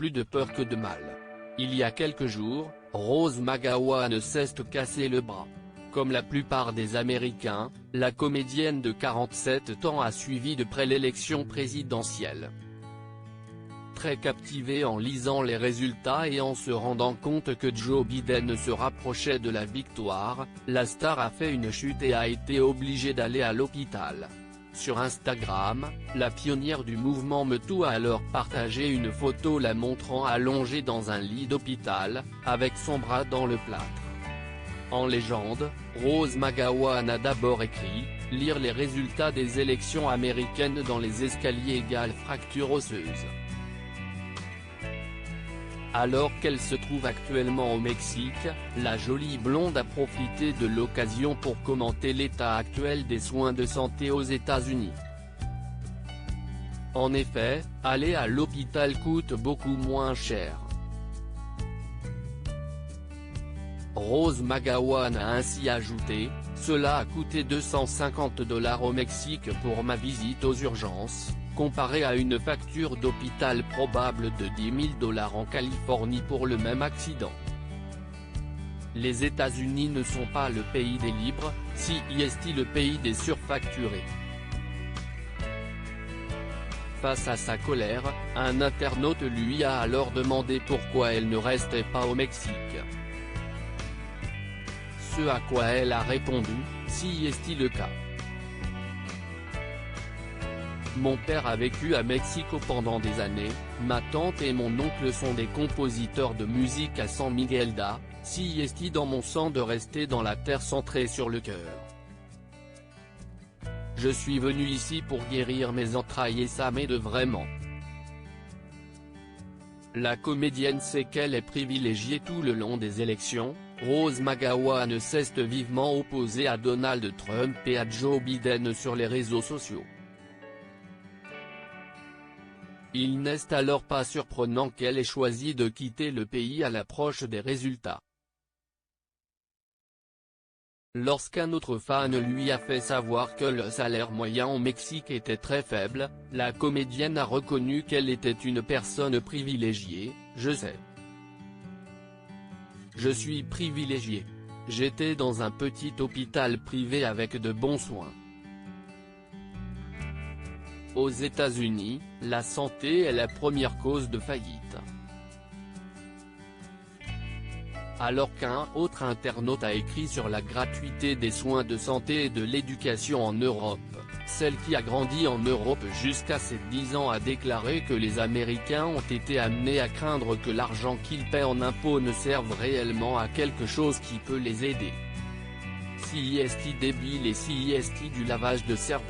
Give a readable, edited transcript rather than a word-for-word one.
plus de peur que de mal. Il y a quelques jours, Rose McGowan s'est cassé le bras. Comme la plupart des Américains, la comédienne de 47 ans a suivi de près l'élection présidentielle. Très captivée en lisant les résultats et en se rendant compte que Joe Biden se rapprochait de la victoire, la star a fait une chute et a été obligée d'aller à l'hôpital. Sur Instagram, la pionnière du mouvement MeToo a alors partagé une photo la montrant allongée dans un lit d'hôpital, avec son bras dans le plâtre. En légende, Rose McGowan a d'abord écrit « Lire les résultats des élections américaines dans les escaliers égale fracture osseuse ». Alors qu'elle se trouve actuellement au Mexique, la jolie blonde a profité de l'occasion pour commenter l'état actuel des soins de santé aux États-Unis. En effet, aller à l'hôpital coûte beaucoup moins cher. Rose McGowan a ainsi ajouté « Cela a coûté $250 au Mexique pour ma visite aux urgences, comparé à une facture d'hôpital probable de $10 000 en Californie pour le même accident. » Les États-Unis ne sont pas le pays des libres, si est le pays des surfacturés. Face à sa colère, un internaute lui a alors demandé pourquoi elle ne restait pas au Mexique. Ce à quoi elle a répondu, si est le cas. Mon père a vécu à Mexico pendant des années, ma tante et mon oncle sont des compositeurs de musique à San Miguel da, si est dans mon sang de rester dans la terre centrée sur le cœur. Je suis venu ici pour guérir mes entrailles et ça m'aide vraiment. La comédienne sait qu'elle est privilégiée tout le long des élections. Rose McGowan s'est vivement opposée à Donald Trump et à Joe Biden sur les réseaux sociaux. Il n'est alors pas surprenant qu'elle ait choisi de quitter le pays à l'approche des résultats. Lorsqu'un autre fan lui a fait savoir que le salaire moyen au Mexique était très faible, la comédienne a reconnu qu'elle était une personne privilégiée. « Je sais. Je suis privilégiée. J'étais dans un petit hôpital privé avec de bons soins. » Aux États-Unis, la santé est la première cause de faillite. Alors qu'un autre internaute a écrit sur la gratuité des soins de santé et de l'éducation en Europe, celle qui a grandi en Europe jusqu'à ses 10 ans a déclaré que les Américains ont été amenés à craindre que l'argent qu'ils paient en impôts ne serve réellement à quelque chose qui peut les aider. CIST débile et CIST du lavage de cerveau.